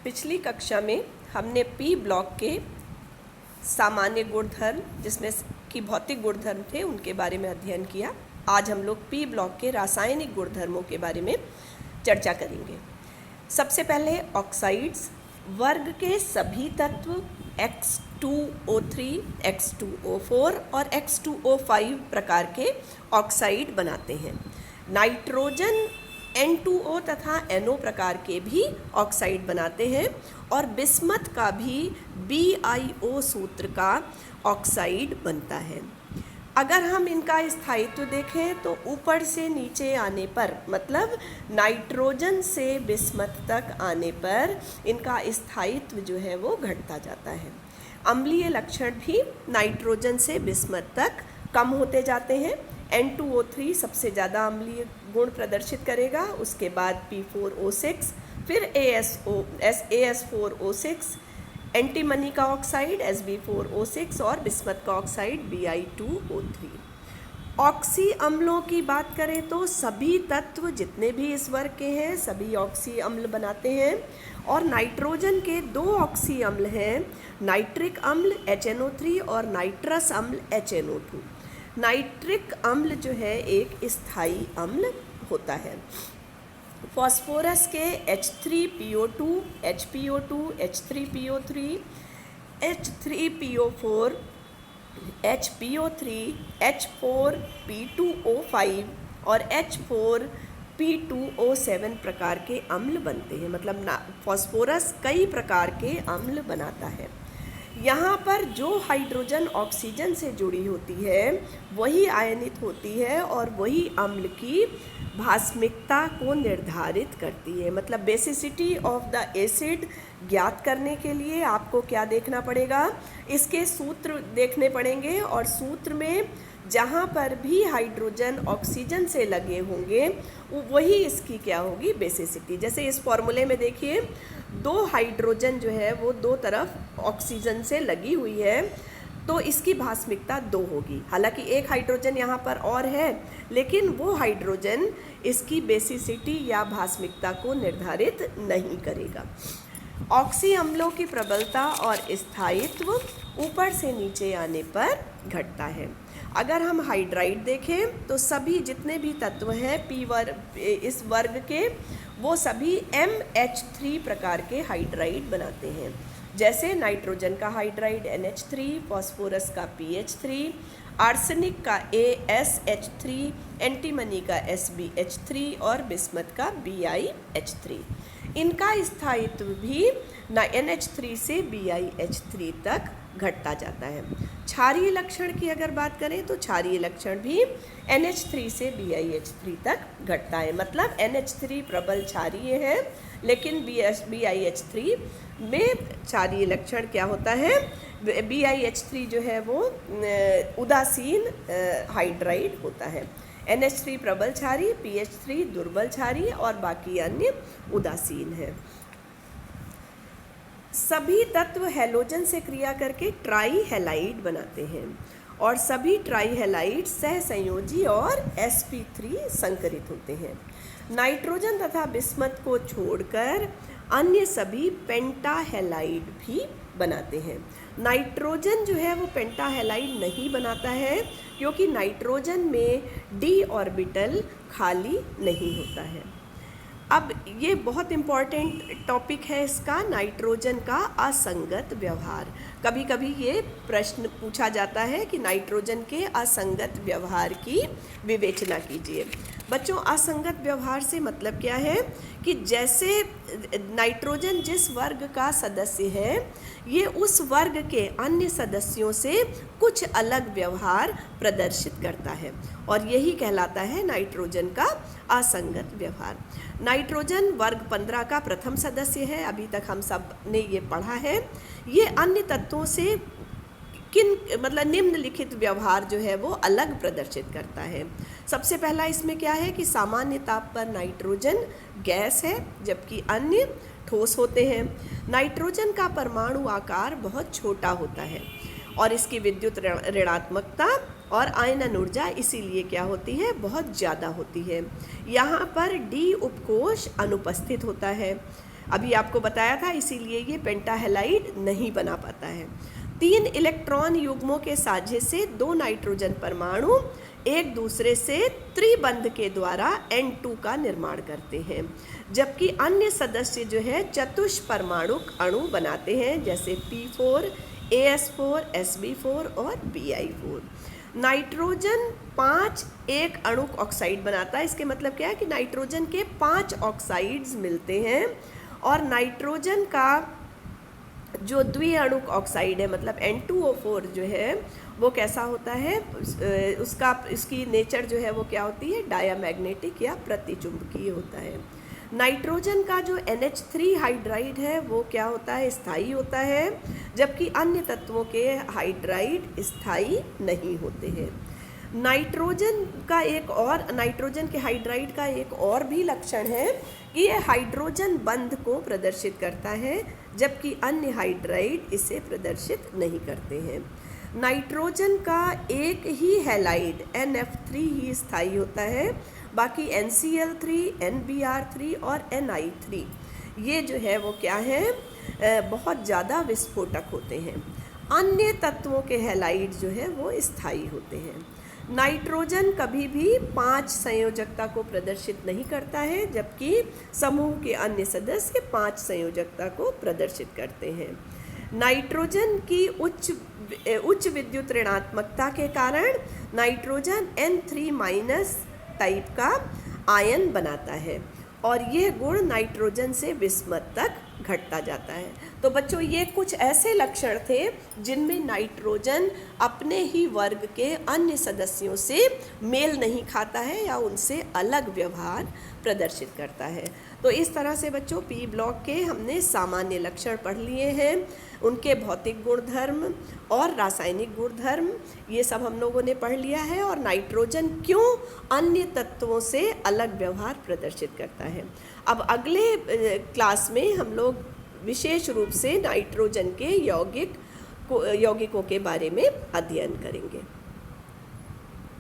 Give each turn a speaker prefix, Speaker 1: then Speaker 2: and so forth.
Speaker 1: पिछली कक्षा में हमने पी ब्लॉक के सामान्य गुणधर्म जिसमें कि भौतिक गुणधर्म थे उनके बारे में अध्ययन किया। आज हम लोग पी ब्लॉक के रासायनिक गुणधर्मों के बारे में चर्चा करेंगे। सबसे पहले ऑक्साइड्स वर्ग के सभी तत्व X2O3, X2O4 और X2O5 प्रकार के ऑक्साइड बनाते हैं। नाइट्रोजन N2O तथा NO प्रकार के भी ऑक्साइड बनाते हैं और बिस्मथ का भी BiO सूत्र का ऑक्साइड बनता है। अगर हम इनका स्थायित्व देखें तो ऊपर से नीचे आने पर मतलब नाइट्रोजन से बिस्मथ तक आने पर इनका स्थायित्व जो है वो घटता जाता है। अम्लीय लक्षण भी नाइट्रोजन से बिस्मथ तक कम होते जाते हैं। N2O3 सबसे ज़्यादा अम्लीय गुण प्रदर्शित करेगा, उसके बाद P4O6, फिर AS4O6, एंटीमनी का ऑक्साइड Sb4O6 और बिस्मथ का ऑक्साइड Bi2O3। ऑक्सी अम्लों की बात करें तो सभी तत्व जितने भी इस वर्ग के हैं सभी ऑक्सी अम्ल बनाते हैं और नाइट्रोजन के दो ऑक्सी अम्ल हैं, नाइट्रिक अम्ल HNO3 और नाइट्रस अम्ल HNO2। नाइट्रिक अम्ल जो है एक स्थायी अम्ल होता है। फास्फोरस के H3PO2, HPO2, H3PO3, H3PO4, HPO3, H4P2O5 और H4P2O7 प्रकार के अम्ल बनते हैं। मतलब फास्फोरस कई प्रकार के अम्ल बनाता है। यहाँ पर जो हाइड्रोजन ऑक्सीजन से जुड़ी होती है वही आयनित होती है और वही अम्ल की भास्मिकता को निर्धारित करती है। मतलब बेसिसिटी ऑफ द एसिड ज्ञात करने के लिए आपको क्या देखना पड़ेगा, इसके सूत्र देखने पड़ेंगे और सूत्र में जहाँ पर भी हाइड्रोजन ऑक्सीजन से लगे होंगे वही इसकी क्या होगी, बेसिसिटी। जैसे इस फॉर्मूले में देखिए दो हाइड्रोजन जो है वो दो तरफ ऑक्सीजन से लगी हुई है तो इसकी भास्मिकता 2 होगी। हालांकि एक हाइड्रोजन यहाँ पर और है लेकिन वो हाइड्रोजन इसकी बेसिसिटी या भास्मिकता को निर्धारित नहीं करेगा। ऑक्सी अम्लों की प्रबलता और स्थायित्व ऊपर से नीचे आने पर घटता है। अगर हम हाइड्राइड देखें तो सभी जितने भी तत्व हैं पी वर्ग इस वर्ग के वो सभी MH3 प्रकार के हाइड्राइड बनाते हैं। जैसे नाइट्रोजन का हाइड्राइड NH3, फास्फोरस का PH3, आर्सेनिक का ASH3, एंटीमनी का SbH3 और बिस्मथ का BiH3। इनका स्थायित्व भी NH3 से BiH3 तक घटता जाता है। क्षारीय लक्षण की अगर बात करें तो क्षारीय लक्षण भी NH3 से BiH3 तक घटता है। मतलब NH3 प्रबल क्षारीय है लेकिन BiH3 में क्षारीय लक्षण क्या होता है, BiH3 जो है वो उदासीन हाइड्राइड होता है। NH3 प्रबल क्षारीय, PH3 दुर्बल क्षारीय और बाकी अन्य उदासीन है। सभी तत्व हैलोजन से क्रिया करके ट्राई हैलाइड बनाते हैं और सभी ट्राई हैलाइड सहसंयोजी और sp3 संकरित होते हैं। नाइट्रोजन तथा बिस्मथ को छोड़कर अन्य सभी पेंटाहेलाइड भी बनाते हैं। नाइट्रोजन जो है वो पेंटाहेलाइड नहीं बनाता है क्योंकि नाइट्रोजन में d ऑर्बिटल खाली नहीं होता है। अब ये बहुत इम्पॉर्टेंट टॉपिक है इसका, नाइट्रोजन का असंगत व्यवहार। कभी कभी ये प्रश्न पूछा जाता है कि नाइट्रोजन के असंगत व्यवहार की विवेचना कीजिए। बच्चों असंगत व्यवहार से मतलब क्या है कि जैसे नाइट्रोजन जिस वर्ग का सदस्य है ये उस वर्ग के अन्य सदस्यों से कुछ अलग व्यवहार प्रदर्शित करता है और यही कहलाता है नाइट्रोजन का असंगत व्यवहार। नाइट्रोजन वर्ग 15 का प्रथम सदस्य है, अभी तक हम सब ने ये पढ़ा है। ये अन्य तत्वों से मतलब निम्नलिखित व्यवहार जो है वो अलग प्रदर्शित करता है। सबसे पहला इसमें क्या है कि सामान्य ताप पर नाइट्रोजन गैस है जबकि अन्य ठोस होते हैं। नाइट्रोजन का परमाणु आकार बहुत छोटा होता है और इसकी विद्युत ऋणात्मकता और आयनन ऊर्जा इसीलिए क्या होती है, बहुत ज़्यादा होती है। यहाँ पर डी उपकोष अनुपस्थित होता है। अभी आपको बताया था, इसीलिए ये पेंटाहेलाइड नहीं बना पाता है। 3 इलेक्ट्रॉन युग्मों के साझे से 2 नाइट्रोजन परमाणु एक दूसरे से त्रिबंध के द्वारा N2 का निर्माण करते हैं, जबकि अन्य सदस्य जो है चतुष्परमाणुक अणु बनाते हैं, जैसे P4, AS4, SB4 और Bi4। नाइट्रोजन 5 एक अणुक ऑक्साइड बनाता है। इसके मतलब क्या है कि नाइट्रोजन के 5 ऑक्साइड्स मिलते हैं, और नाइट्रोजन का जो द्विअणुक ऑक्साइड है मतलब N2O4 जो है वो कैसा होता है, इसकी नेचर जो है वो क्या होती है, डायामैग्नेटिक या प्रतिचुंबकीय होता है। नाइट्रोजन का जो NH3 हाइड्राइड है वो क्या होता है, स्थायी होता है, जबकि अन्य तत्वों के हाइड्राइड स्थायी नहीं होते हैं। नाइट्रोजन के हाइड्राइड का एक और भी लक्षण है कि ये हाइड्रोजन बंध को प्रदर्शित करता है, जबकि अन्य हाइड्राइड इसे प्रदर्शित नहीं करते हैं। नाइट्रोजन का एक ही हैलाइड NF3 ही स्थायी होता है, बाकी NCl3, NBr3 और Ni3 ये जो है वो क्या है, बहुत ज़्यादा विस्फोटक होते हैं। अन्य तत्वों के हैलाइड जो है वो स्थायी होते हैं। नाइट्रोजन कभी भी 5 संयोजकता को प्रदर्शित नहीं करता है, जबकि समूह के अन्य सदस्य 5 संयोजकता को प्रदर्शित करते हैं। नाइट्रोजन की उच्च विद्युत ऋणात्मकता के कारण नाइट्रोजन N3- टाइप का आयन बनाता है, और यह गुण नाइट्रोजन से विस्मत तक घटता जाता है। तो बच्चों ये कुछ ऐसे लक्षण थे जिनमें नाइट्रोजन अपने ही वर्ग के अन्य सदस्यों से मेल नहीं खाता है या उनसे अलग व्यवहार प्रदर्शित करता है। तो इस तरह से बच्चों पी ब्लॉक के हमने सामान्य लक्षण पढ़ लिए हैं, उनके भौतिक गुणधर्म और रासायनिक गुणधर्म ये सब हम लोगों ने पढ़ लिया है, और नाइट्रोजन क्यों अन्य तत्वों से अलग व्यवहार प्रदर्शित करता है। अब अगले क्लास में हम लोग विशेष रूप से नाइट्रोजन के यौगिकों के बारे में अध्ययन करेंगे।